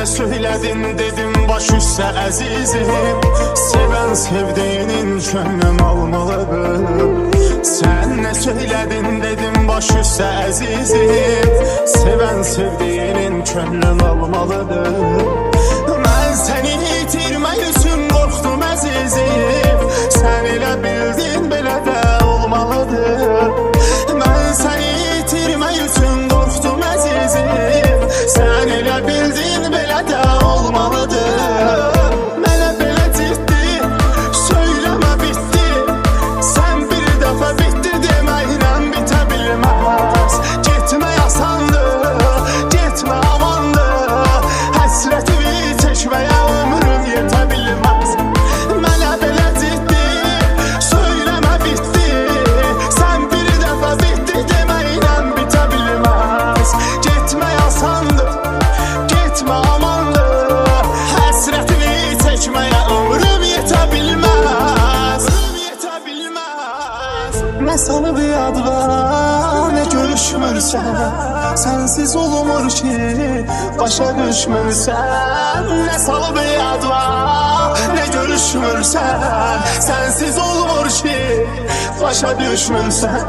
ne söyledin dedim baş üstə əzizim. Sevən sevdiğinin könlüm almalıdır. Sen ne söyledin dedim baş üstə əzizim. Sevən sevdiğinin könlüm almalıdır. Ben seni itirmək üçün qorxdum əzizim. Sen elə bildin belə də olmalıdır. Ben seni itirmək üçün qorxdum əzizim. Sen elə bildin belə də olmalıdır. Mənə belə ciddi söyləmə bitti. Sen bir dəfə bitti deməklə bitə bilməz. Getmə yasandır, getmə amandır. Həsrətimi çəkməyə ömrüm yetə bilməz. Mənə belə ciddi söyləmə bitti. Sen bir dəfə bitti deməklə bitə bilməz. Getmə yasandır, getmə amandır. Həsrətimi çəkməyə ömrüm yetə bilməz. Nə sana bir ad var, nə görüşmürsən. Sensiz olmur ki, başa düşmürsən. Nə sana bir ad var, nə görüşmürsən. Sensiz olmur ki, başa düşmürsən.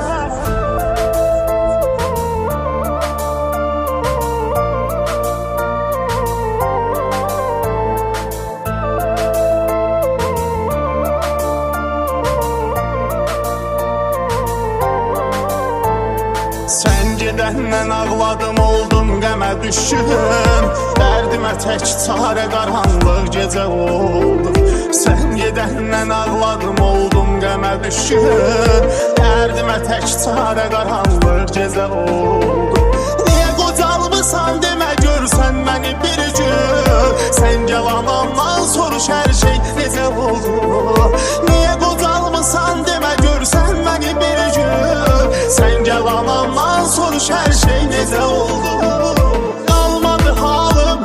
Sen gedəndən ağladım, oldum qəmə düşkün. Dərdimə tək çarə qaranlıq gecə oldu. Sen gedəndən ağladım, oldum qəmə düşkün. Dərdimə tək çarə qaranlıq gecə oldu. Niyə qocalmısan demə görsən məni bir gün. Sen yalanandan soruş hər şey necə oldu. Niyə qocalmısan demə görsən məni bir gün. Sen yalanandan soruş hər şey necə oldu. Qalmadı halım,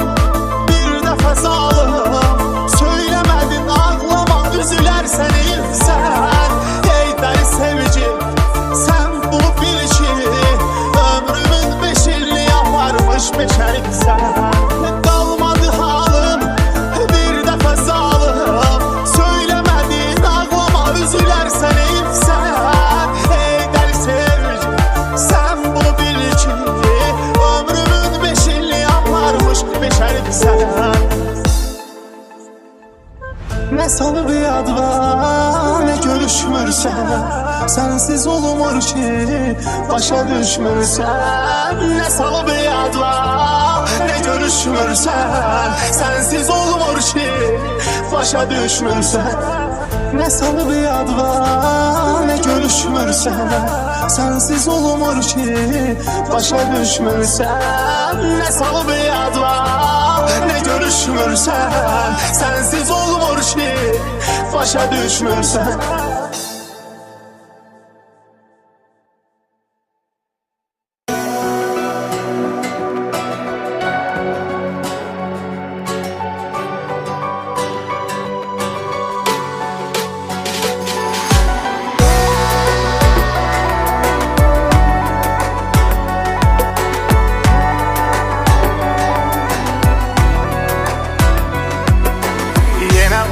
bir dəfə zalım. Söyləmədin ağlama, üzülərsən insən. Ey dəli sevgi, sen bunu bil ki, ömrümün 5 ilini yaparmış beşəriksən. Qalmadı halım, bir dəfə zalım. Söyləmədin ağlama, üzülərsən insən. Ey dəli sevgi, sen bunu bil ki, ömrümün 5 ilini yaparmış beşəriksən. Nə sana bir ad var, nə görüşmürsən. Sensiz olmur ki, başa düşmürsən. Nə sana bir ad var, nə görüşmürsən. Sensiz olmur ki, başa düşmürsən. Nə sana bir ad var, nə görüşmürsən. Sensiz olmur ki, başa düşmürsən. Nə sana bir ad var, nə görüşmürsən. Sensiz olmur ki, başa düşmürsən.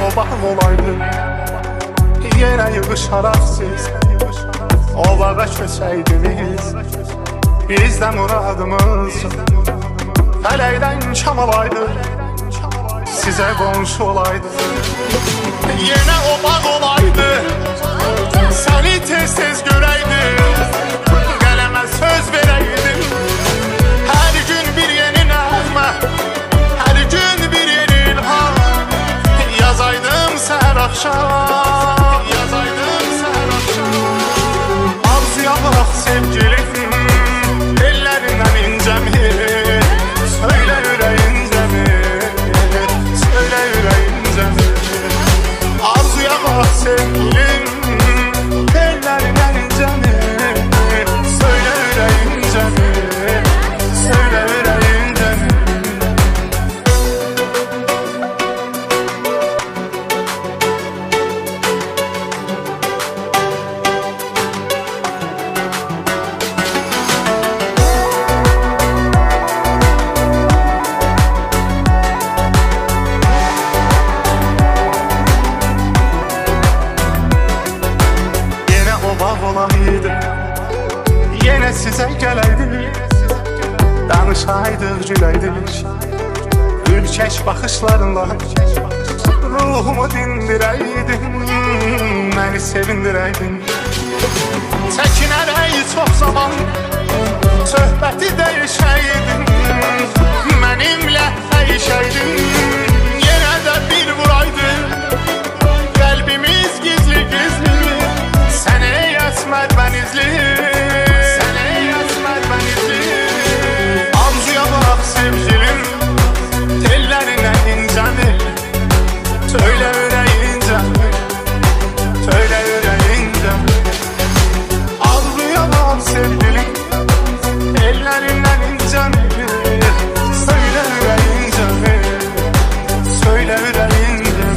O bağ olaydı, yenə yığışaraq siz o bağa köçəydiniz. Bizdə muradımız fələkdən kam olaydı, sizə qonşu olaydı. Yenə o bağ olaydı, səni tez-tez görəydim. Qələmə söz verəydim, hər gün bir yeni nəğmə, hər gün bir yeni ilham. Yazaydım səhər axşam, yazaydım səhər axşam. Arzuya bax sevgilim, ellərindən incəmi. Söylə ürəyincəmi, söylə ürəyincəmi. Arzuya bax sevgilim, ellərindən incəmi. Söylə ürəyincəmi. Yaşasaydık güləydik Ülkəş baxışlarınla Ruhumu dindirəydin Məni sevindirəydin Çəkinərək çox zaman Söhbəti dəyişəydin Mənimlə əyişəydin Yenə də bir vuraydın Qəlbimiz gizli-gizli Sənə yetməd bənizli Sənə yetməd bənizli Arzuya bax sevgilim Tellərinə incəmir Söylə ürəyincə Söylə ürəyincə Arzuya bax sevgilim Tellərindən incəmir Söylə ürəyincə Söylə ürəyincə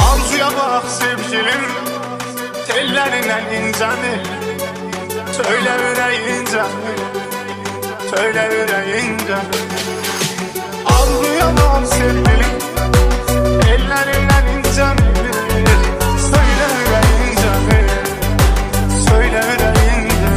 Arzuya bax sevgilim Tellərindən incəmir Söylə ürəyincə Söylə ürəyincə Arzuya bax sevgilim Ellerinden incəmir Söylə ürəyincə Söylə ürəyincə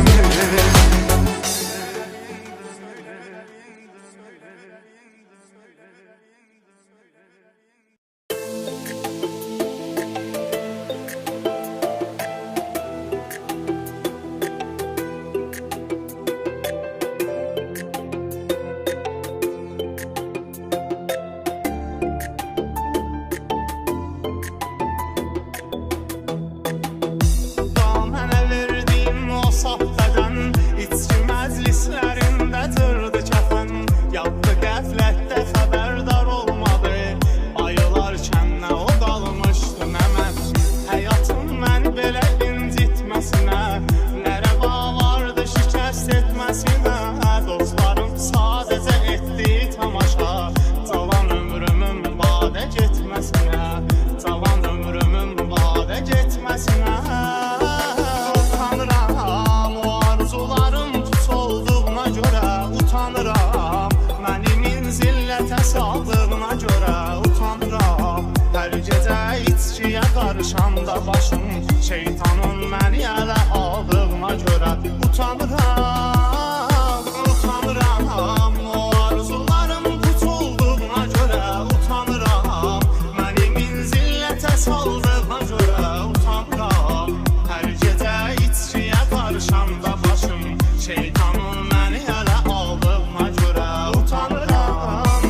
Qarışanda başım şeytanın məni ələ aldığına görə utanıram, utanıram O arzularım puç olduğuna görə utanıram Mənim zillətə saldığına görə utanıram Hər gecə içkiyə qarışanda başım şeytanın məni ələ aldığına görə utanıram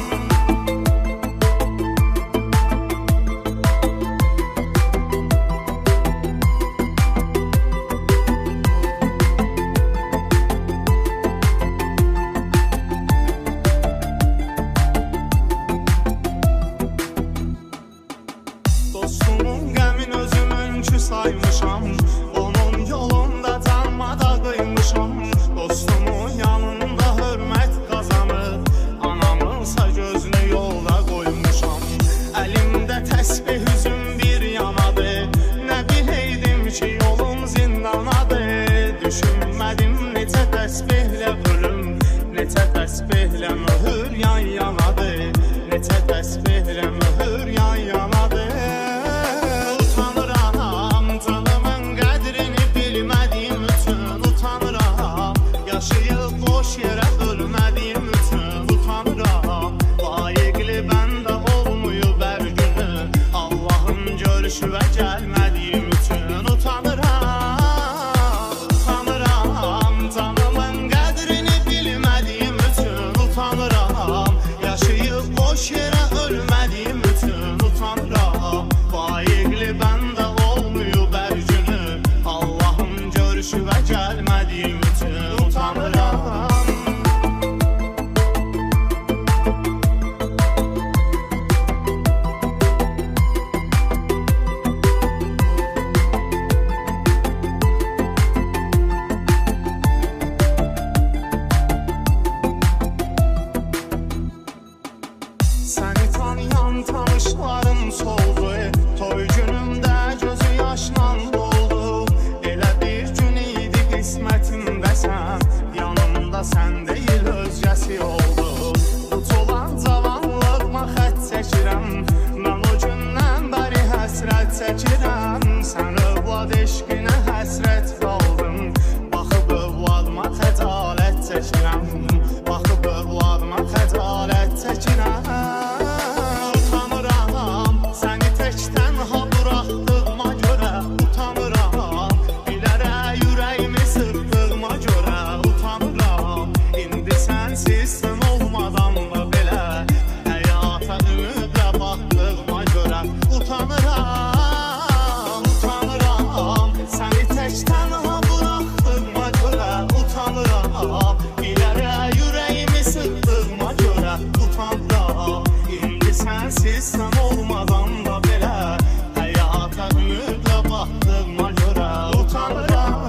Dostumun qəmin özümünkü saymışam Onun yolunda canmada qıymışam Dostumun yanında hörmət qazanır Anamınsa gözünü yolda qoymuşam Əlimdə təsbih üzüm bir yanadır Nə biləydim ki yolum zindanadır Düşünmədim necə təsbihlə ölüm Necə təsbihlə mühür yan yanadır Necə təsbihlə mühür yan yanadır Yaşayıb boş yerə ölmədiyim üçün utanıram Layiqli bəndə olmuyub hər günü Allahın görüşüvə gəlmədiyim üçün utanıram Utanıram, canımın qədrini bilmədiyim üçün utanıram Yaşayıb boş yerə ölmədiyim üçün utanıram Layiqli bəndə olmuyub hər günü Allahın görüşüvə gəlmədiyim üçün utanıram Səni tanıyan tanışlarım soldu Toy günümdə gözü yaşla doldu Elə bir gün idi qismətimdəsən Yanımda sən deyil özgəsi oldu Utulan cavanlığıma xət çəkirəm Mən o gündən bəri həsrət çəkirəm Sən övlad eşqinə həsrət qaldım Baxıb övladıma xəcalət çəkirəm Baxıb Sensiz sen olmadan da belə həyata ümidlə baxdığıma görə utanıram.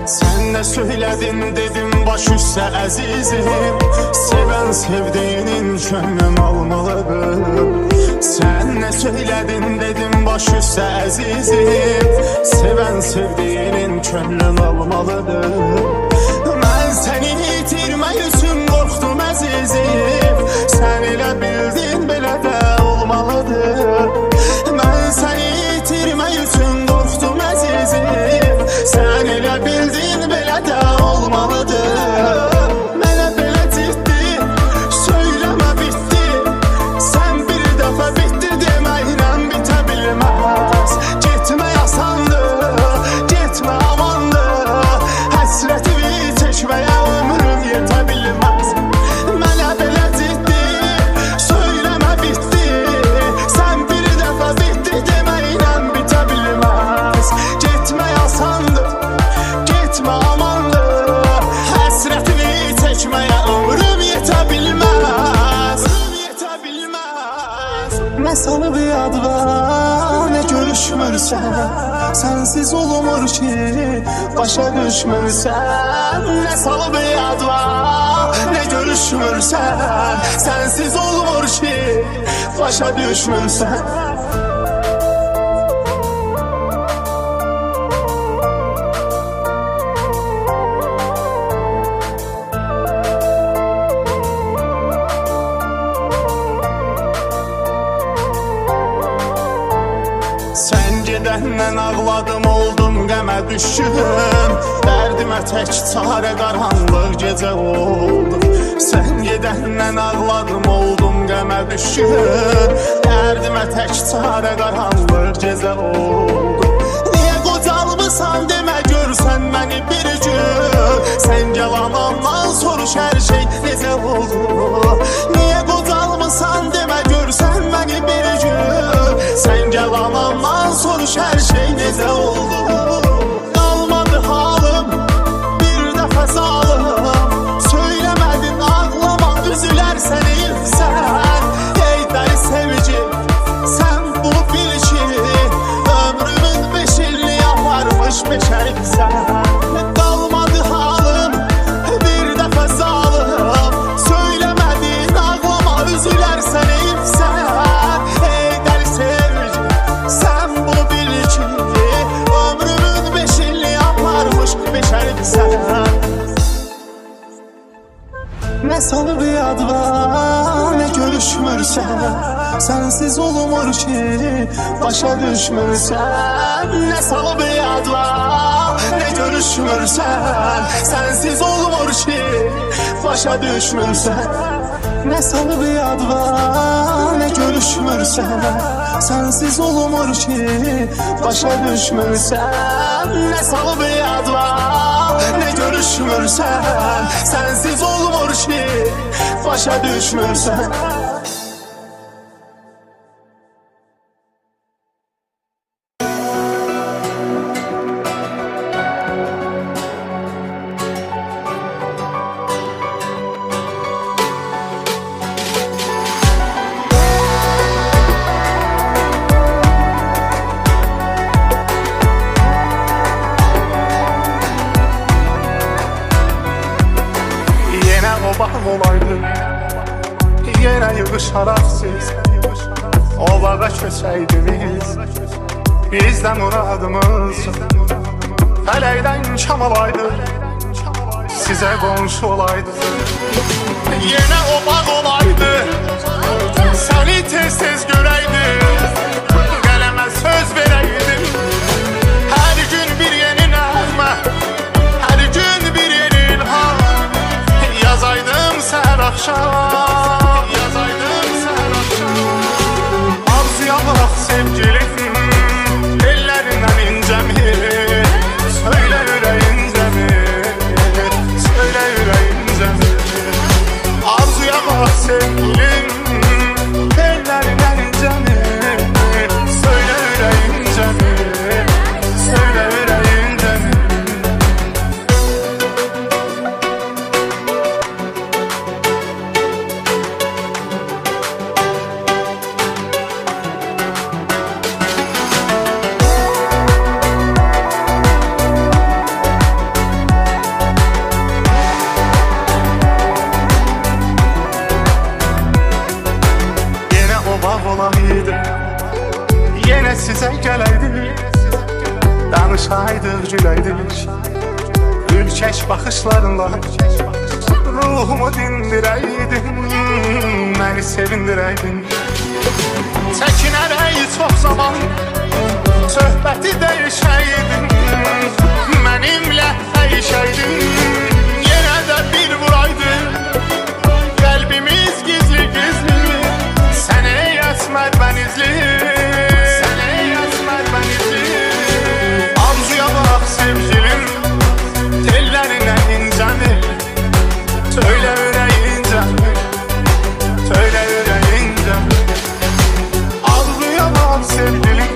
Sen ne söyledin dedim baş üstə əzizim. Sevən sevdiğinin könlüm almalıdır. Sen ne söyledin dedim baş üstə əzizim. Sevən sevdiğinin könlüm almalıdır. Ben seni itirmək üçün qorxdum əzizim. Sen elə bildin belə də olmalıdır. Ben seni itirmək üçün qorxdum əzizim. Sen elə bildin belə də olmalıdır. Mənə belə ciddi söyləmə bitdi. Sen bir dəfə bitdi deməklə bitə bilməz. Getmək asandır, getmə amandır. Həsrətimi çəkməyə ömrüm yetə bilməz. Mənə belə ciddi söyləmə bitdi. Sen bir dəfə bitdi deməklə bitə bilməz. Getmək asandır, getmə amandır. Həsrətimi çəkməyə ömrüm yetə bilməz. Yetə bilməz. Nə salıb yadva, nə görüşmürsən. Sensiz olmur ki, başa düşmürsən. Nə salıb yadva, nə görüşmürsən. Sensiz olmur ki, başa düşmürsən. Sen gedəndən ağladım, oldum qəmə düşkün. Dərdimə tək çarə qaranlıq gecə oldu. Sen gedəndən ağladım, oldum qəmə düşkün. Dərdimə tək çarə qaranlıq gecə oldu. Niyə qocalmısan demə görsən məni bir gün. Sen yalanandan soruş hər şey necə oldu. Niyə qocalmısan demə görsən məni bir gün. Sen yalanandan soruş hər şey necə oldu. Qalmadı halım, bir dəfə zalım. Söyləmədin ağlama, üzülərsən eyilsən. Ey dəli sevgi, sen bunu bil ki, ömrümün 5 ilini yaparmış beşəriksən. Qalmadı halım, bir dəfə zalım. Söyləmədin ağlama, üzülərsən eyilsən. Ey dəli sevgi, sen bunu bil ki, ömrümün 5 ilini yaparmış beşəriksən. Nə salıb yadva, nə görüşmürsən. Sensiz olmur ki, başa düşmürsən. Nə salıb yadva, nə görüşmürsən. Sensiz olmur ki, başa düşmürsən. Nə salıb yadva, nə görüşmürsən. Sensiz olmur ki, başa düşmürsən. Nə salıb yadva, nə görüşmürsən. Sensiz olmur ki, başa düşmürsən. olaydı. Yenə yığışaraq siz o bağa köçəydiniz. Bizdə muradımız fələkdən kam olaydı, sizə qonşu olaydı. Yenə o bağ olaydı, səni tez-tez görəydim, qələmə söz verəydim. Hər gün bir yeni nəğmə, hər gün bir Buluşaydıq, güləydik Ülkeş baxışlarınla Ruhumu dindirəydin Məni sevindirəydin Çəkinərək çox zaman Söhbəti dəyişəydin Mənimlə əyişəydin Yenə də bir vuraydın Qəlbimiz gizli-gizli Sənə yetməd bənizli Sənə yetməd bənizli Arzuya bax sevgilim Tellərinə incəmir Söylə ürəyincə Söylə ürəyincə Arzuya bax sevgilim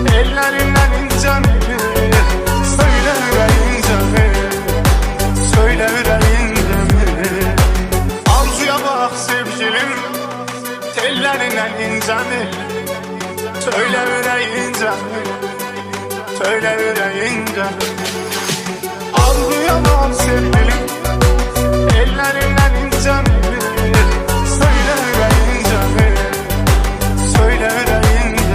Tellərindən incəmir Söylə ürəyincə Söylə ürəyincə Arzuya bax sevgilim Tellərindən incəmir Söylə ürəyincə Söylə ürəyincə Arzuya bax sevgilim Ellerinden incəmir Söylə ürəyincə Söylə ürəyincə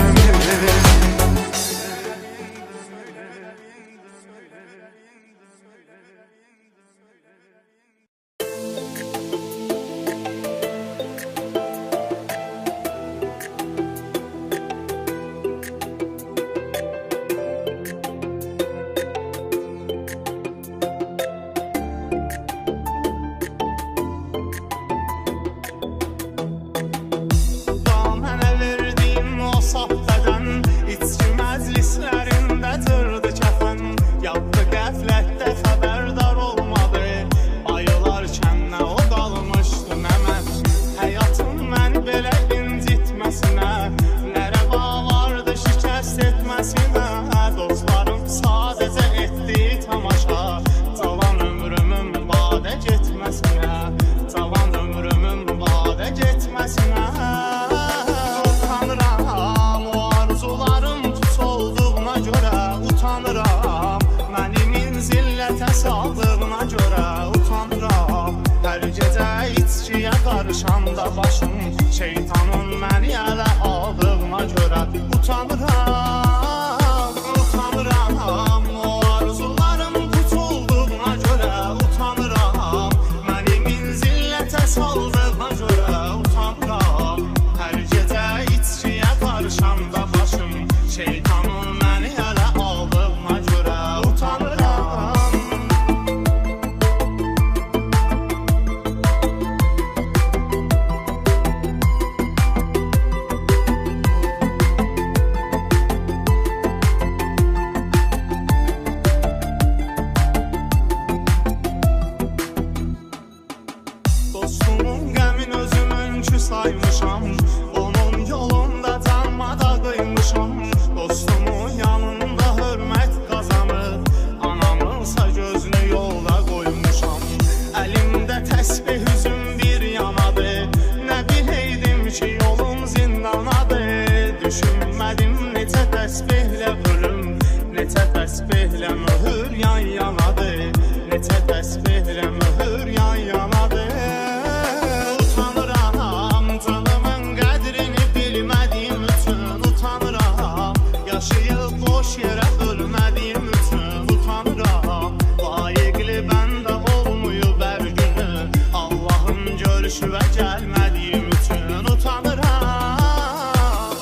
Karışanda başım Şeytanın məni ələ aldığına görə Utanıram, utanıram O arzularım puç olduğuna görə Utanıram, məni minzillətə saldığına görə Utanıram, hər gecə içkiyə karışanda başım Şeytanın məni ələ aldığına görə Utanıram Dostumun qəmin özümünkü saymışam Onun yolunda canmada qıymışam Dostumun yanında hörmət qazanır Anamınsa gözünü yolda qoymuşam Əlimdə təsbih üzüm bir yanadır Nə biləydim ki yolum zindanadır Düşünmədim necə təsbihlə ölüm Necə təsbihlə mühür yan yanadır Necə təsbihlə mühür yan yanadır Yaşayıb boş yerə ölmədiyim üçün utanıram Layiqli bəndə olmuyub hər günü Allahın görüşüvə gəlmədiyim üçün utanıram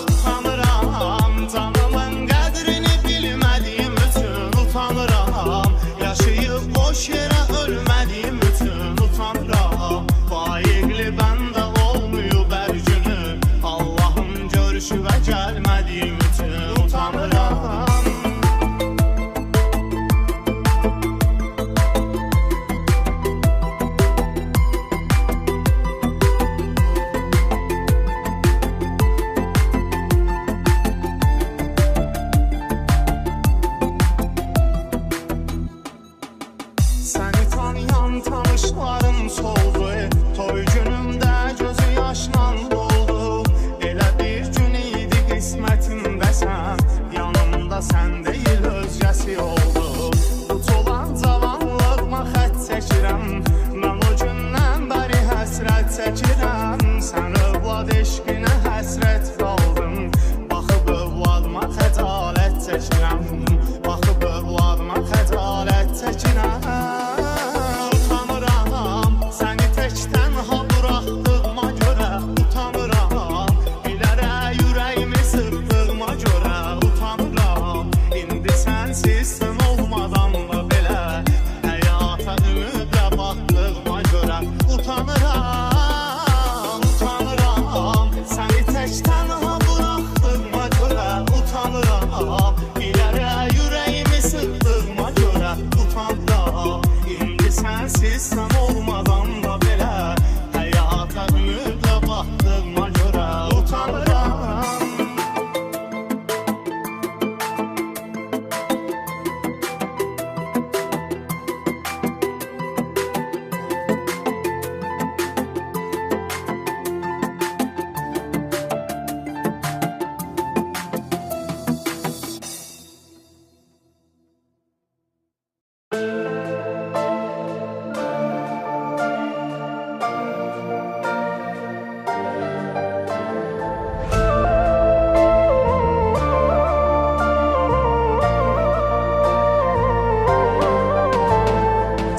Utanıram, canımın qədrini bilmədiyim üçün utanıram Yaşayıb boş yerə ölmədiyim üçün utanıram sensiz sen olmadan da belə həyata ümidlə baxdığıma görə utanıram, utanıram. Səni tək tənha buraxdığıma görə utanıram. İlərə ürəyimi sıxdığıma görə utanıram. İndi sensiz sen olmadan da belə həyata ümidlə baxdığıma görə utanıram.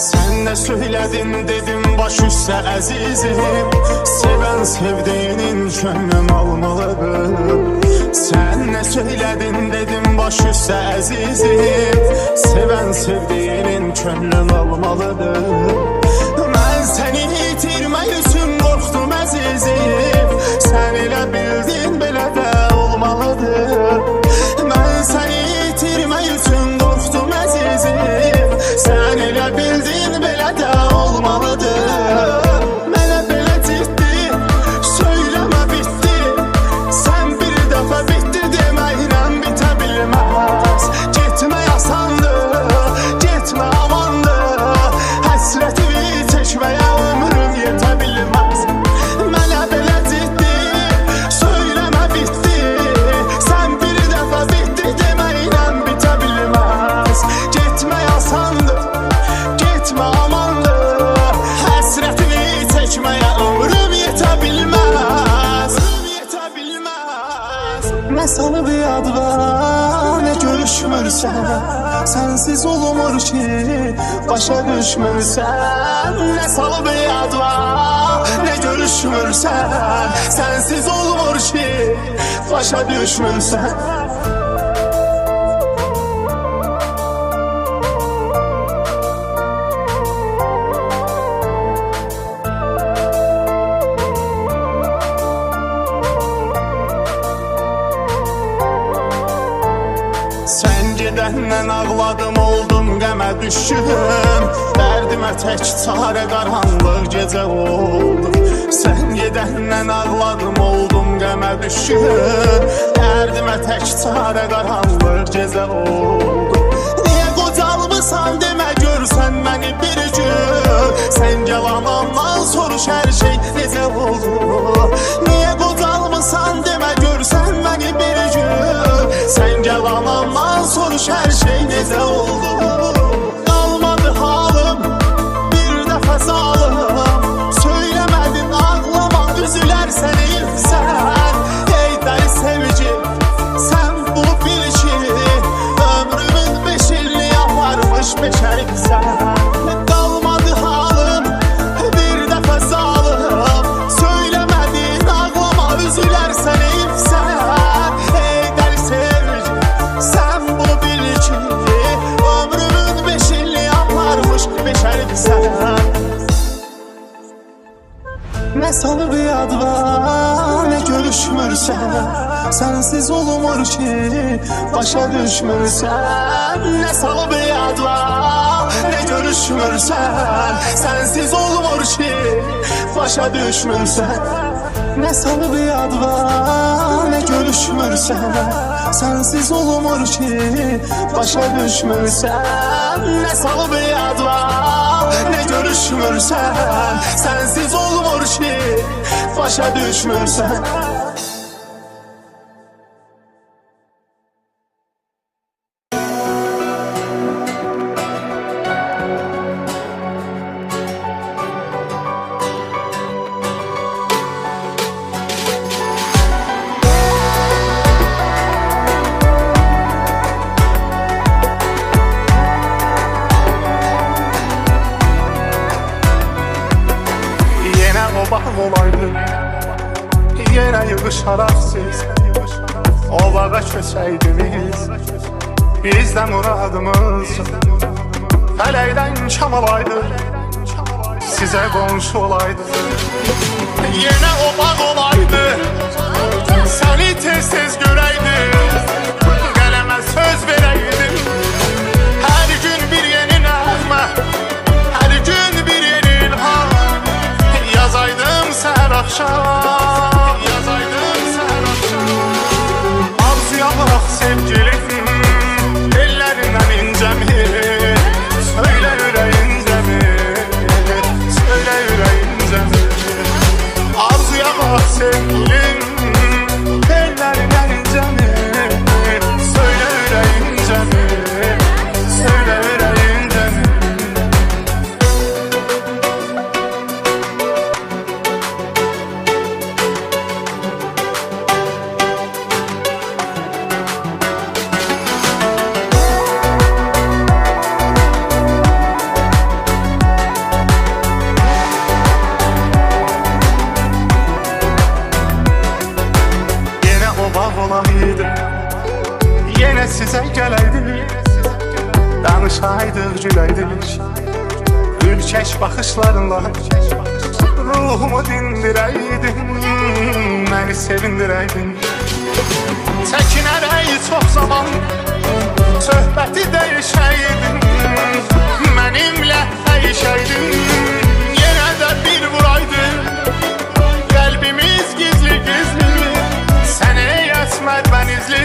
Sen ne söyledin dedim baş üstə əzizim. Seven sevdiğinin könlüm almalıdır. Sen ne söyledin dedim baş üstə əzizim. Seven sevdiğinin könlüm almalıdır. Ben seni itirmək üçün qorxdum əzizim. Sen elə bildin belə də olmalıdır. Ben seni itirmək üçün qorxdum əzizim. Sen elə bildin belə də olmalıdır. Mənə belə ciddi söyləmə bitdi. Sen bir dəfə bitdi deməklə bitə bilməz. Getmək asandır, getmə amandır. Həsrətimi çəkməyə ömrüm yetə bilməz. Mənə belə ciddi söyləmə bitdi. Sen bir dəfə bitdi deməklə bitə bilməz. Getmək asandır, getmə amandır. Həsrətini çəkməyə ömrüm yetə bilməz. Yetə bilməz. Nə sana bir ad var, nə görüşmürsən. Sensiz olmur ki, başa düşmürsən. Nə sana bir ad var, nə görüşmürsən. Sensiz olmur ki, başa düşmürsən. Sen gedəndən ağladım, oldum qəmə düşkün. Dərdimə tək çarə qaranlıq gecə oldu. Sen gedəndən ağladım, oldum qəmə düşkün. Dərdimə tək çarə qaranlıq gecə oldu. Niyə qocalmısan demə görsən məni bir gün. Sen yalanandan soruş hər şey necə oldu. Niyə qocalmısan demə görsən məni bir gün. Sen yalanandan soruş hər şey necə oldu. Qalmadı halım, bir dəfə zalım. Söyləmədin ağlama, üzülər səni yıxsan. Ey dəli sevgi, sen bunu bil ki, ömrümün 5 ilini yaparmış beşəriksən. Qalmadı halım, bir dəfə zalım. Söyləmədin ağlama, üzülər səni yıxsan. Ey dəli sevgi, sen bunu bil ki, ömrümün 5 ilini yaparmış beşəriksən. Nə sana bir ad var, nə görüşmürsən. Sensiz olmur ki, başa düşmürsən. Nə sana bir ad var, nə görüşmürsən. Sensiz olmur ki, başa düşmürsən. Nə sana bir ad var, nə görüşmürsən. Sensiz olmur ki, başa düşmürsən. Nə sana bir ad var, nə görüşmürsən. Sensiz olmur ki, başa düşmürsən. olaydı. Yine yığışarak siz o bağa köçəydiniz. Bizdə muradımız fələkdən kam olaydı, sizə qonşu olaydı. Yenə o bağ olaydı, səni tez-tez görəydi, qələmə söz verəydim. Hər gün bir yeni nəğmə, hər gün bir yeni ilham, yazaydım səhər axşam, yazaydım səhər axşam. Arzuya bax sevgilim, ellərindən incəmi, söylə ürəyincəmi, söylə ürəyincəmi. Arzuya bax sevgilim, ellərindən incəmi, söylə ürəyincəmi, söylə ürəyincəmi. Yenə sizə gələydik, danışaydıq, güləydik. Ürkək baxışlarınla ruhumu dindirəydin, məni sevindirəydin. Çəkinərək çox zaman söhbəti dəyişəydin, mənimlə əyişəydin. Yenə də bir vuraydın, qəlbimiz gizli-gizli, sənə yetməd bənizli,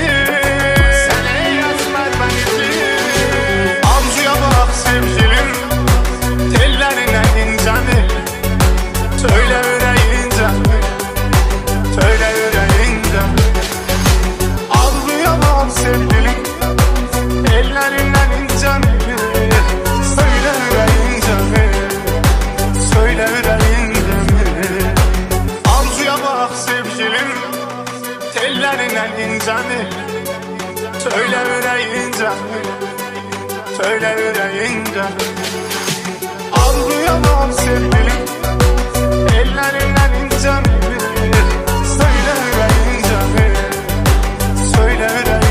sənə yetməd bənizli. Arzuya bax sevgilim, tellərindən incəmi, söylə ürəyincəmi, söylə ürəyincəmi. Arzuya bax sevgilim, tellərindən incəmi, söylə ürəyincəmi, söylə ürəyincəmi. Arzuya bax sevgilim, tellərindən incəmi, söylə ürəyincəmi, söylə ürəyincəmi. Arzuya bax sevgilim, ellərindən incəmi, söylə ürəyincəmi, söylə ürəyincəmi.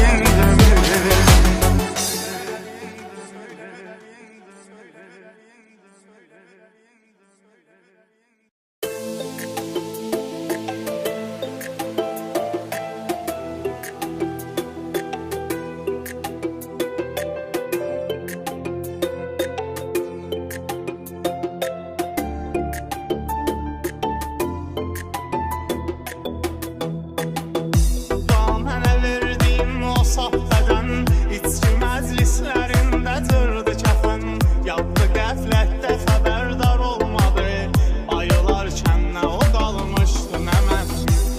Mənə verdiyim o saf bədən, içki məclislərində cırdı kəfən. Yaddı qəflətdə xəbərdar olmadı, ayılarkən nə o qalmışdı nə mən.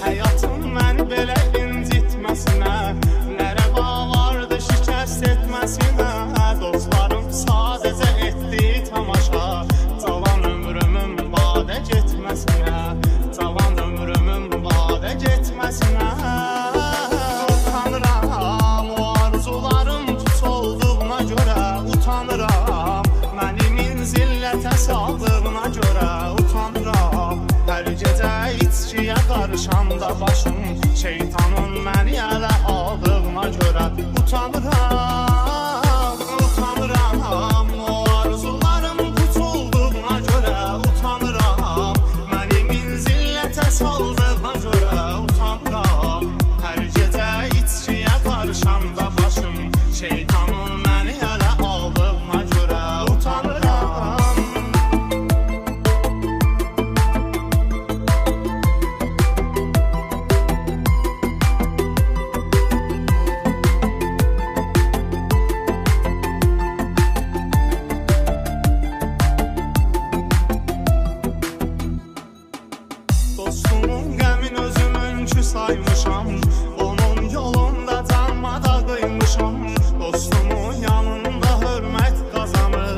Həyatım məni belə incitməsinə, nə rəva vardı şikəst etməsinə. Dostlarım sadəcə etdi tamaşa, cavan ömrümün badə getməsinə, cavan ömrümün badə getməsinə. Utanıram o arzularım pis olduğuna görə, utanıram mənim zillətə saldığına görə, utanıram. Hər gecə içkiyə qarışanda başım, şeytanın məni ələ aldığına görə, utanıram, utanıram. O arzularım pis olduğuna görə, utanıram mənim zillətə saldığına görə, utanıram. Hər gecə içkiyə qarışanda başım, şeytanın məni ələ aldığına görə, utanıram. Dostumun qəmin özümünkü saymışam, onun yolunda canmada qıymışam. Dostumun yanında hörmət qazanır,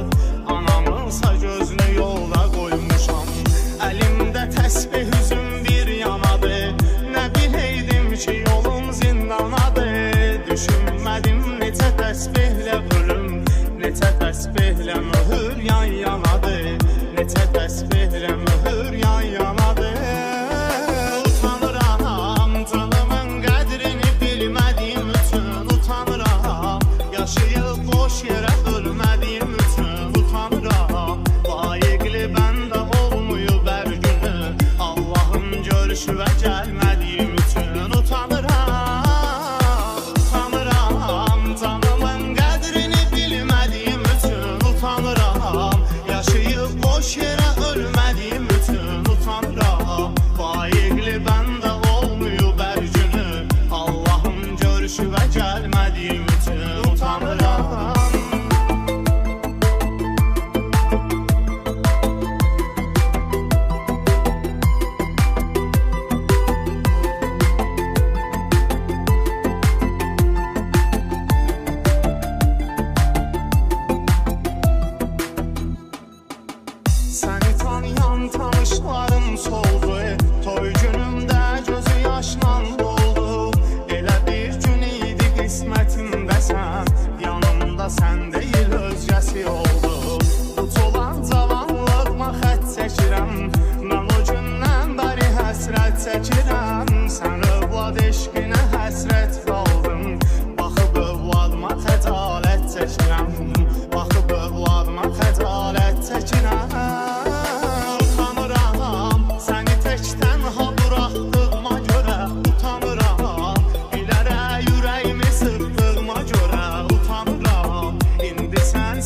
anamınsa gözünü yolda qoymuşam. Əlimdə təsbih üzüm bir yanadır, nə biləydim ki yolum zindanadır. Düşünmədim necə təsbihlə ölüm, necə təsbihlə mühür yan yanadır, necə təsbihlə mühür yan yanadır. Utanıram canımın qədrini bilmədiyim üçün, utanıram. Yaşı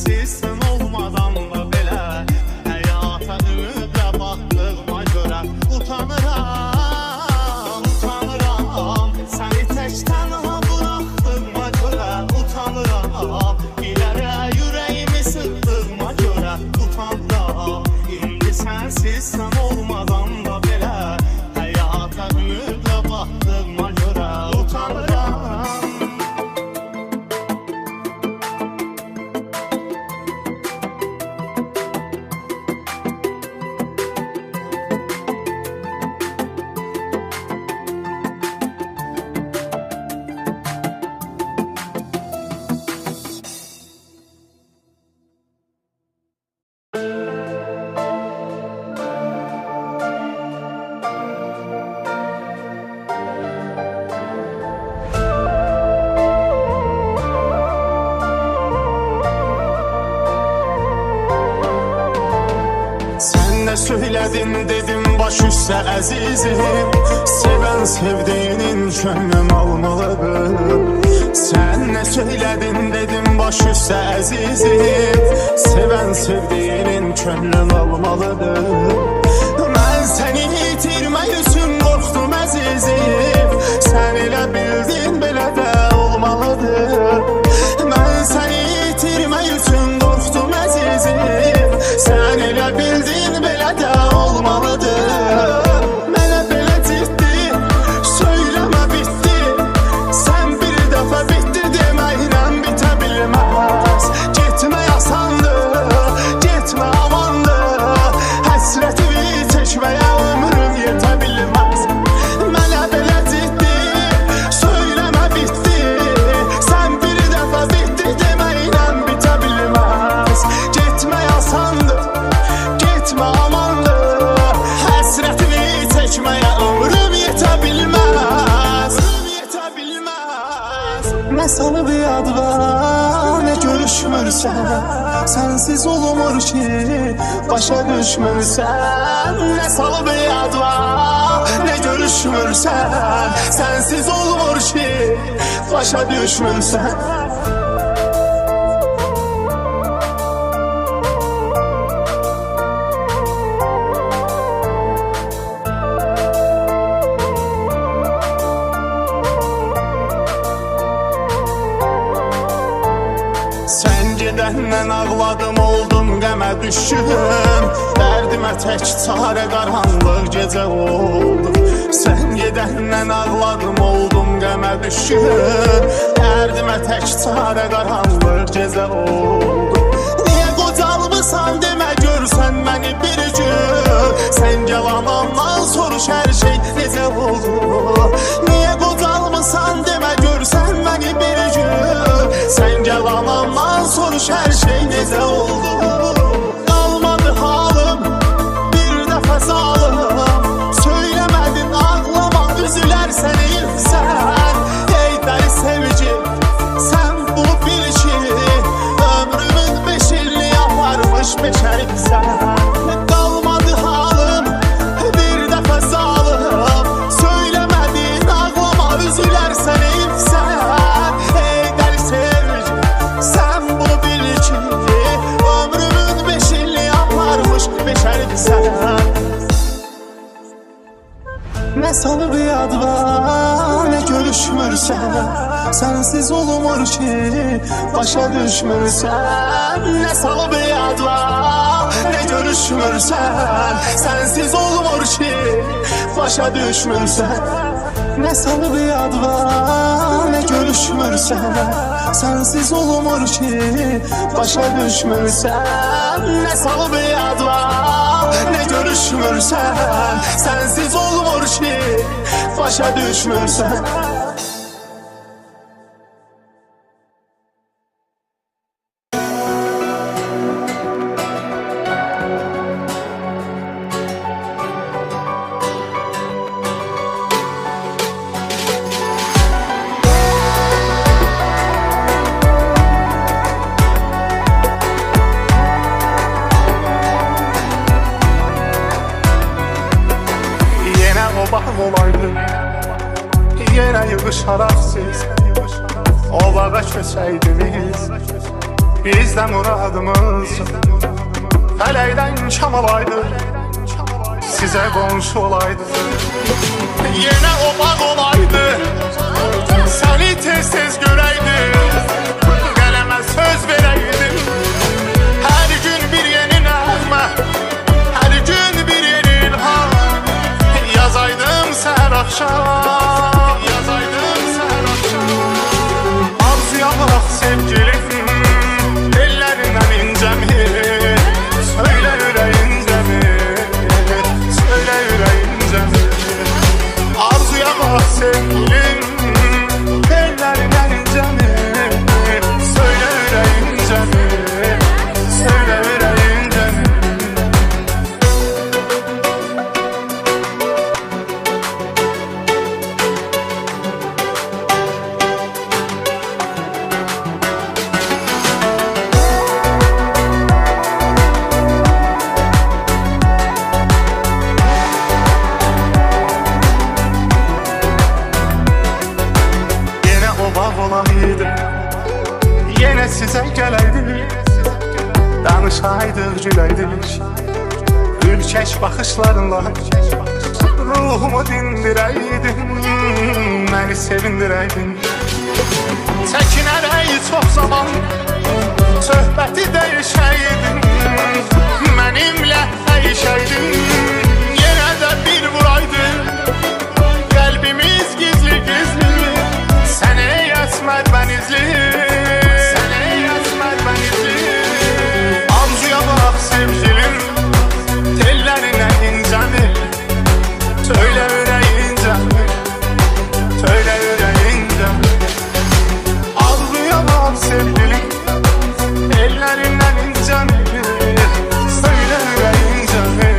sensiz sen olmadan da belə həyata ümidlə baxdığıma görə utanıram, utanıram. Səni tək tənha buraxdığıma görə utanıram. İlərə ürəyimi sıxdığıma görə utanıram. İndi sensiz sen olmadan da belə həyata ümidlə baxdığıma görə utanıram. Ne söyledin dedim baş üstə əzizim. Sevən sevdiğinin könlüm almalıdır. Sen ne söyledin dedim baş üstə əzizim. Sevən sevdiğinin könlüm almalıdır. Ben seni itirmək üçün qorxdum əzizim. Sen elə bildin belə də olmalıdır. Ben seni itirmək üçün qorxdum əzizim. Sen elə bildin belə də olmalıdır. Mənə belə ciddi söyləmə bitti. Sen bir dəfə bitti deməklə bitə bilməz. Getmə yasandır, getmə amandır. Həsrətimi çəkməyə ömrüm yetə bilməz. Mənə belə ciddi söyləmə bitti. Sen bir dəfə bitti deməklə bitə bilməz. Getmə yasandır, getmə amandır. Həsrətini çəkməyə ömrüm yetə bilməz. Yetə bilməz. Nə sana bir ad var, nə görüşmürsən. Sensiz olmur ki, başa düşmürsən. Nə sana bir ad var, nə görüşmürsən. Sensiz olmur ki, başa düşmürsən. Sen gedəndən ağladım, oldum qəmə düşüm. Dərdimə tək çarə qaranlıq gecə oldu. Sen gedəndən ağladım, oldum qəmə düşüm. Dərdimə tək çarə qaranlıq gecə oldu. Niyə qocalmısan demə görsən məni bir gün. Sen yalanandan soruş hər şey necə oldu. Niyə qocalmısan demə görsən məni bir gün. Sen yalanandan soruş hər şey necə oldu. Qalmadı halım, bir dəfə zalım. Söyləmədin ağlama, üzülər səni yıxsan. Ey dəli sevgi, sen bunu bil ki, ömrümün 5 ilini yaparmış beşəriksən. Qalmadı halım, bir dəfə zalım. Söyləmədin ağlama, üzülər səni yıxsan. Ey dəli sevgi, sen bunu bil ki, ömrümün 5 ilini yaparmış beşəriksən. Ne sana bir ad var, ne görüşmürsən. Sensiz olmur ki, başa düşmürsən. Ne sana bir ad var, ne görüşmürsən. Sensiz olmur ki, başa düşmürsən. Ne sana bir ad var, ne görüşmürsən. Sensiz olmur ki, başa düşmürsən. Ne sana bir ad var, ne görüşmürsən. Sensiz olmur ki, başa düşmürsən. Olaydı yere yığışarak siz o bağa köçəydiniz. Bizdə muradımız fələkdən şam olaydı, sizə qonşu olaydı. Yenə o bağ olaydı, səni tez-tez görəydim, qələmə söz verəydim. Hər gün bir yeni nəğmə, hər gün bir yeni ilham, yazaydım səhər axşam, yazaydım səhər axşam. Arzuya bax sevgilim, ellərindən incəmi, söylə ürəyincəmi, söylə ürəyincəmi. Arzuya bax sevgilim, ellərindən incəmi, söylə ürəyincəmi, söylə ürəyincəmi. Yenə sizə gələydik, danışaydıq, güləydik. Ürkək baxışlarınla ruhumu dindirəydin, məni sevindirəydin. Çəkinərək çox zaman söhbəti dəyişəydin, mənimlə əyişəydin. Yenə də bir vuraydın, qəlbimiz gizli-gizli, sənə yetməd bənizli, sənə yetməd bənizli. Arzuya bax sevgilim, tellərindən incəmi, söylə ürəyincəmi, söylə ürəyincəmi. Arzuya bax sevgilim, tellərindən incəmi, söylə ürəyincəmi,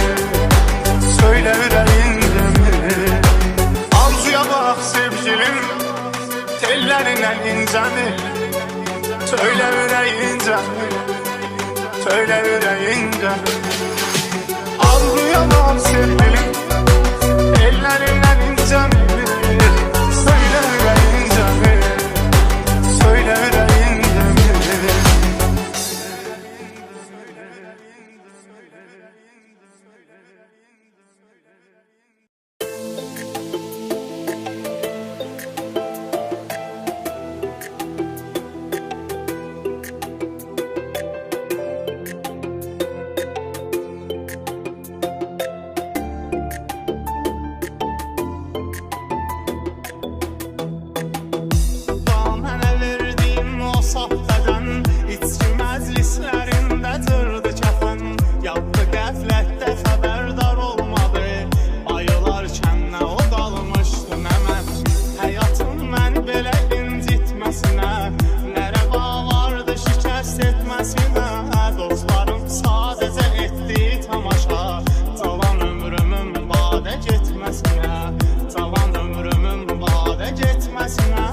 söylə ürəyincəmi. Arzuya bax sevgilim, tellərindən incəmi, söylə ürəyincəmi, söylə ürəyincəmi. Arzuya bax sevgilim, ellərindən incəmi, söylə ürəyincəmi, söylə ürəyincəmi. Mənə verdiyim o saf bədən, içki məclislərində cırdı kəfən. Yaddı qəflətdə xəbərdar olmadı, ayılarkən nə o qalmışdı nə mən. Həyatım məni belə incitməsinə, nə rəva vardı şikəst etməsinə. Dostlarım sadəcə etdi tamaşa, cavan ömrümün badə getməsinə, cavan ömrümün badə getməsinə.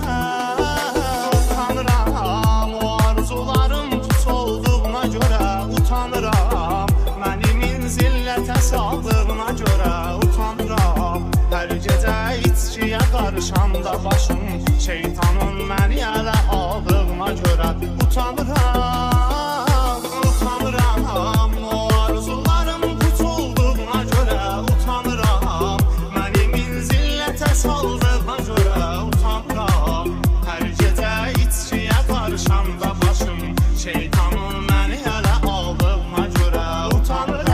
Utanıram o arzularım pis olduğuna görə, utanıram mənim zillətə saldığına görə, utanıram. Hər gecə içkiyə qarışanda başım, şeytanın məni ələ aldığına görə, utanıram, utanıram. O arzularım pis olduğuna görə, utanıram mənim zillətə saldığına görə, utanıram. Hər gecə içkiyə qarışanda başım, şeytanın məni ələ aldığına görə, utanıram.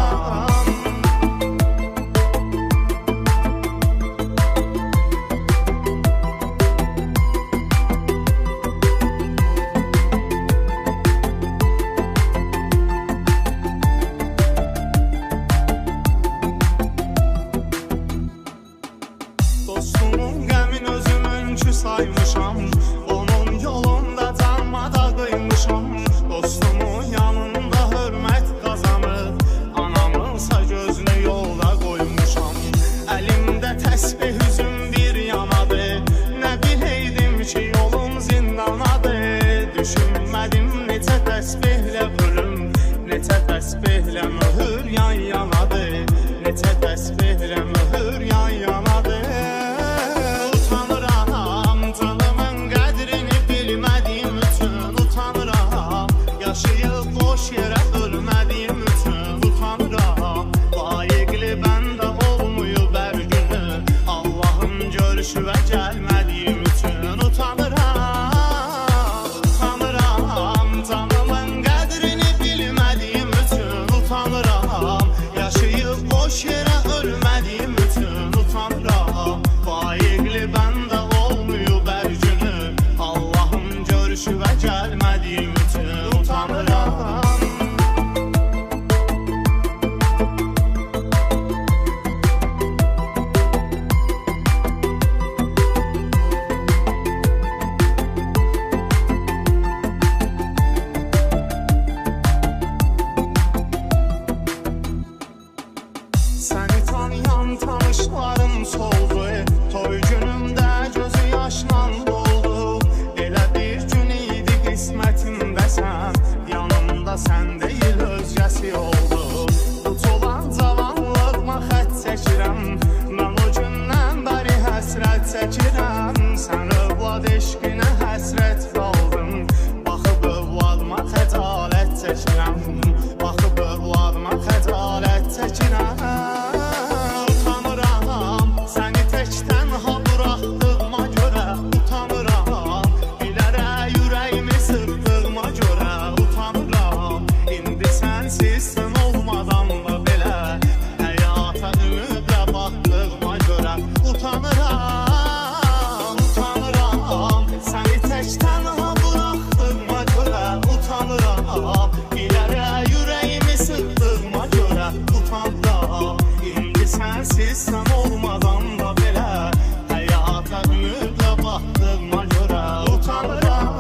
Dostumun qəmin özümünkü saymışam, onun yolunda canmada qıymışam. Dostumun yanında hörmət qazanır, anamınsa gözünü yolda qoymuşam. Əlimdə təsbih üzüm bir yanadır, nə biləydim ki yolum zindanadır. Düşünmədim necə təsbihlə ölüm, necə təsbihlə möhür yan yanadır, necə təsbihlə möhür yan yanadır. Utanıram canımın qədrini bilmədiyim üçün, utanıram yaşı boş yere ölmediğim üçün utanıram. Layiqli bəndə olmuyor hər günü, Allahın görüşüvə gəlmədiyim üçün utanıram. Utanıram, canımın qədrini bilmədiyim üçün utanıram. Yaşayıb boş yerə ölmədiyim üçün utanıram. Layiqli bəndə olmuyor hər günü, Allahın görüşüvə gəlmədiyim üçün utanıram. Səni tanıyan tanışlarım soldu, toy günümdə gözü yaşla doldu. Elə bir gün idi qismətimdə sən, yanımda sən deyil özgəsi oldu. Tutulan cavanlığıma xət çəkirəm, mən o gündən bəri həsrət çəkirəm. Sən övlad eşqinə həsrət qaldım, baxıb övladıma xəcalət çəkirəm. Baxıb övladıma xəcalət çəkirəm. Utanıram, səni tək tənha buraxdığıma görə utanıram. Bilərək ürəyimi sıxdığıma görə utanıram. İndi sənsiz sən olmadan da belə həyata ümidlə baxdığıma görə utanıram. Utanıram, səni tək tənha buraxdığıma görə utanıram. Bilərək ürəyimi sıxdığıma görə utanıram. İndi sənsiz sən olmadan da belə həyata ümidlə baxdığıma görə utanıram.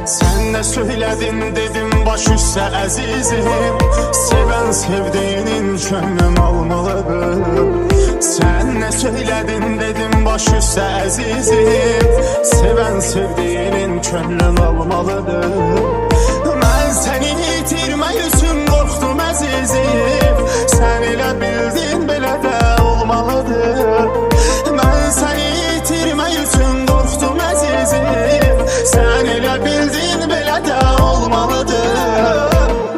Sen ne söyledin dedim baş üstə əzizim. Sevən sevdiğinin könlüm almalıdır. Sen ne söyledin dedim baş üstə əzizim. Sevən sevdiğinin könlüm almalıdır. Mən səni itirmək üçün qorxdum əzizim. Sən elə bildin belə də olmalıdır. Mən səni itirmək üçün qorxdum əzizim. Sən elə bildin belə də olmalıdır.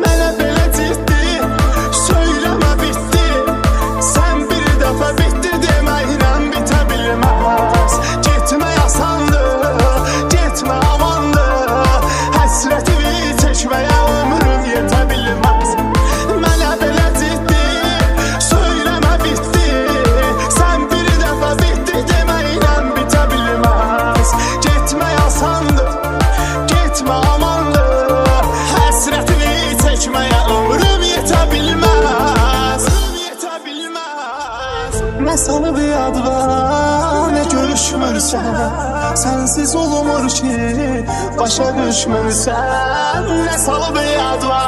Mənə belə ciddi söyləmə bitdi. Sən bir dəfə bitdi deməklə bitə bilməz. Getmək asandır, getmə amandır. Həsrətimi çəkməyə ömrüm yetə bilməz. Mənə belə ciddi söyləmə bitdi. Sən bir dəfə bitdi deməklə bitə bilməz. Getmək asandır, getmə amandır. Həsrətini çəkməyə ömrüm yetə bilməz. Yetə bilməz. Nə salıb yadva, nə görüşmürsən. Sənsiz olmur ki, başa düşmürsən. Nə salıb yadva,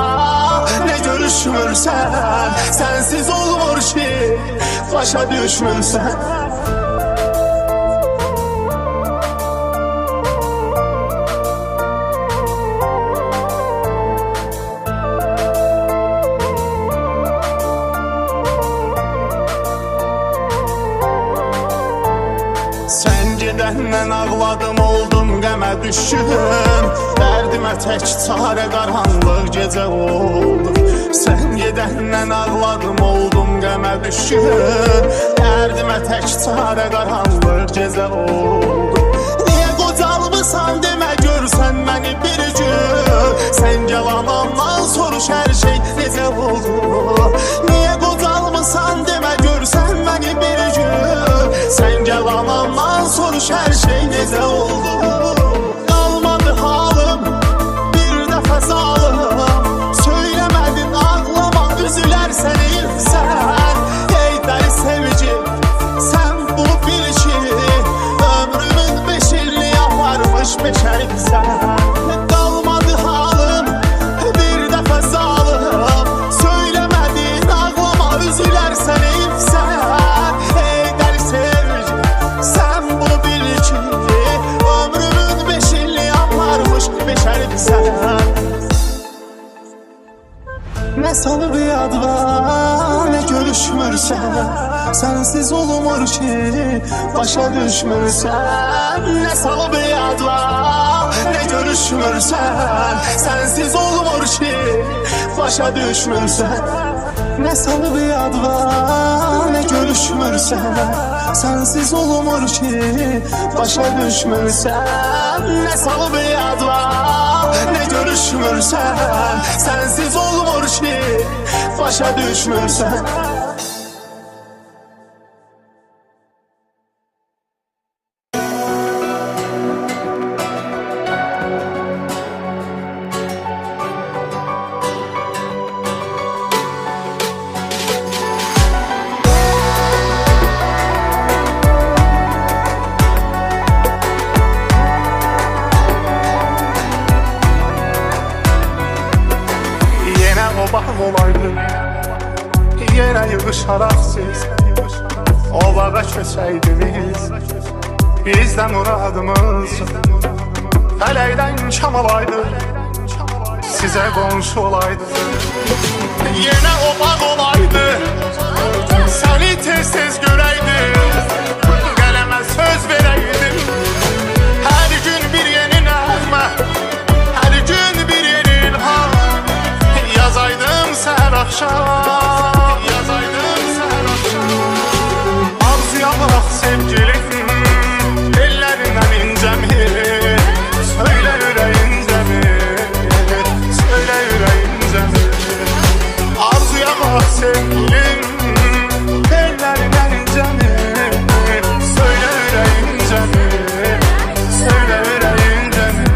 nə görüşmürsən. Sənsiz olmur ki, başa düşmürsən. Sən gedəndən ağladım, oldum qəmə düşkün. Dərdimə tək çarə qaranlıq gecə oldu. Sən gedəndən ağladım, oldum qəmə düşkün. Dərdimə tək çarə qaranlıq gecə oldu. Niyə qocalmısan demə görsən məni bir gün. Sən gəl anamdan soruş hər şey necə oldu. Niyə qocalmısan demə görsən məni bir gün. Sən gəl anamdan soruş hər şey necə oldu. Qalmadı halım bir dəfə zalım. Söyləmədin ağlama üzülərsən eyilsən. Ey dəli sevgi sən bunu bil ki, meşəysən. Qalmadı halım, bir dəfə zalım. Söyləmədin ağlama, üzülərsən evsən. Ey dəli sevgi, sən bunu bil ki, ömrümün 5 illi aparmış meşəlisən. Nə salıb yadva, nə görüşmürsən. Sənsiz olmur ki, başa düşmürsən. Nə salıb yadva, nə görüşmürsən. Sənsiz olmur ki, başa düşmürsən. Nə salıb yadva, nə görüşmürsən. Sənsiz olmur ki, başa düşmürsən. Nə salıb yadva, nə görüşmürsən. Sənsiz olmur ki, başa düşmürsən. O bağ olaydı, yerə yığışaraq siz o bağa köçəydiniz. Bizdə muradımız fələkdən kam olaydı, sizə qonşu olaydı. Yenə o bağ olaydı, səni tez-tez görəydim, qələmə söz verəydim. Hər gün bir yeni nəğmə, hər gün bir yeni ilham. Yazaydım səhər axşam, yazaydım səhər axşam. Arzuya bax sevgilim, ellərindən incəmi, söylə ürəyincəmi, söylə ürəyincəmi. Arzuya bax sevgilim, ellərindən incəmi, söylə ürəyincəmi, söylə ürəyincəmi.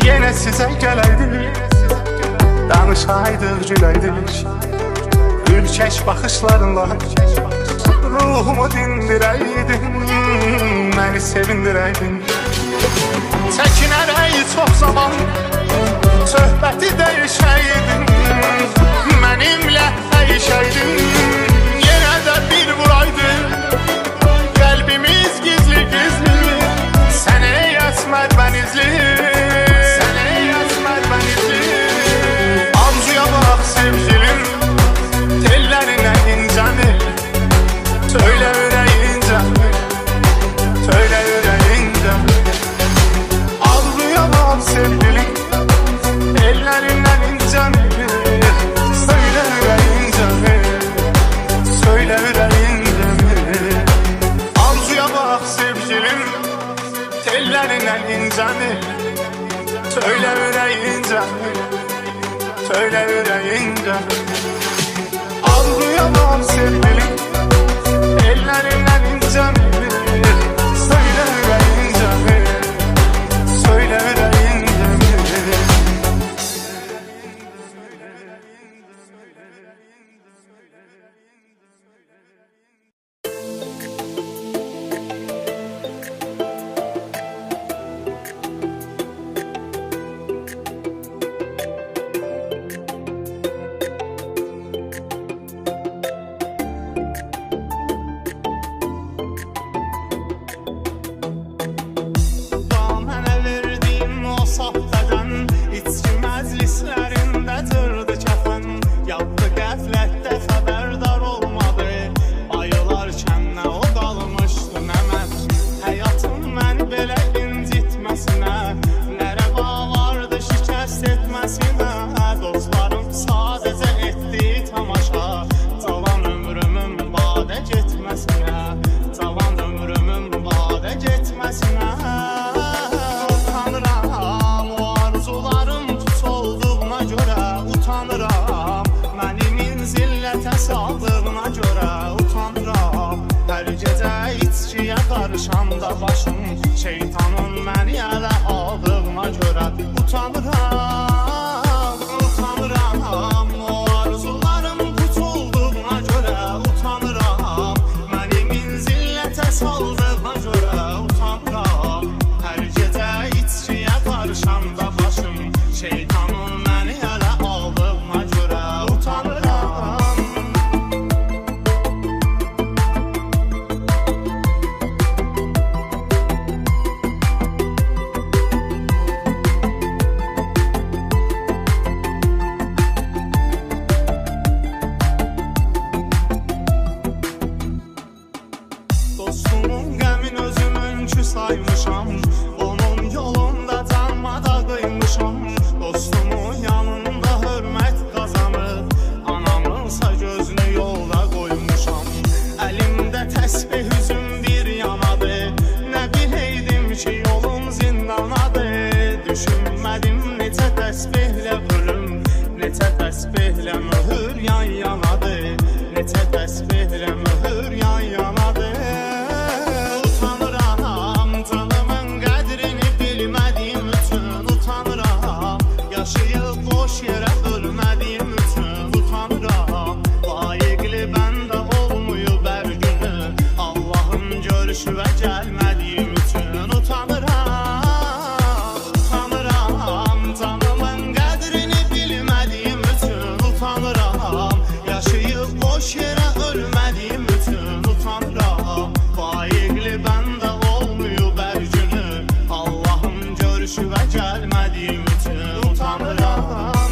Yenə sizə gələydik, danışaydıq, güləydik. Ürkək baxışlarınla ruhumu dindirəydin, məni sevindirəydin. Çəkinərək çox zaman söhbəti dəyişəydin, mənimlə dəyişəydin. Yenə də bir vuraydın, qəlbimiz gizli-gizli. Sənə yetməd bənizli, sənə yetməd bənizli. Arzuya bax sevgilim, tellərindən incəmi, söylə ürəyincəmi, söylə ürəyincəmi. Arzuya bax sevgilim, tellərindən incəmi, söylə ürəyincəmi, söylə ürəyincəmi. Arzuya bax sevgilim, tellərindən incəmi, söylə ürəyincəmi, söylə ürəyincəmi. Arzuya bax sevgilim, ellərindən incəmi, söylə ürəyincəmi, söylə ürəyincəmi. Utanıram da başım şeytanın məni ələ aldığına görə utanıram, utanıram. O arzularım tutulduğuna görə utanıram, məni minzillətə saldığına görə utanıram. Hər gecə içkiyə qarışanda başım şeytanın məni ələ aldığına görə utanıram. Dostumun qəmin özümünkü saymışam, onun yolunda canmada qıymışam. Dostumun yanında hörmət qazanır, anamınsa gözünü yolda qoymuşam. Əlimdə təsbih üzüm bir yanadır, nə biləydim ki yolum zindanadır. Düşünmədim necə təsbihlə ölüm, necə təsbihlə möhür yan yanadır, necə təsbihlə möhür yan yanadır. Utanıram, canımın qədrini bilmədiyim üçün utanıram. Yaşayıb boş yerə ölmədiyim üçün utanıram. Layiqli bəndə olmuyub hər günü, Allahın görüşüvə gəlmədiyim üçün utanıram. Utanıram, canımın qədrini bilmədiyim üçün utanıram. Yaşayıb boş yerə ölmədiyim üçün utanıram. Layiqli bəndə olmuyub hər günü, Allahın görüşüvə gəlmədiyim üçün utanıram.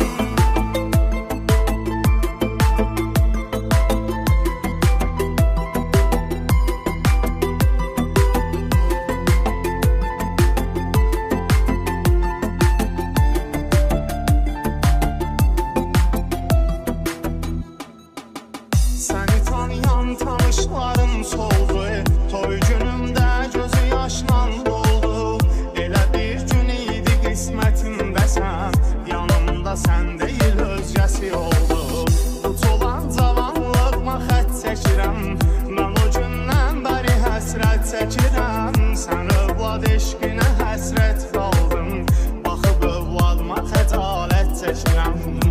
Səni tanıyan tanışlarım soldu, toy günümdə gözü yaşla doldu. Elə bir gün idi qismətimdə sən, yanımda sən deyil özgəsi oldu. Tutulan cavanlığıma xət çəkirəm, mən o gündən bəri həsrət çəkirəm. Sən övlad eşqinə həsrət qaldım, baxıb övladıma xəcalət çəkirəm.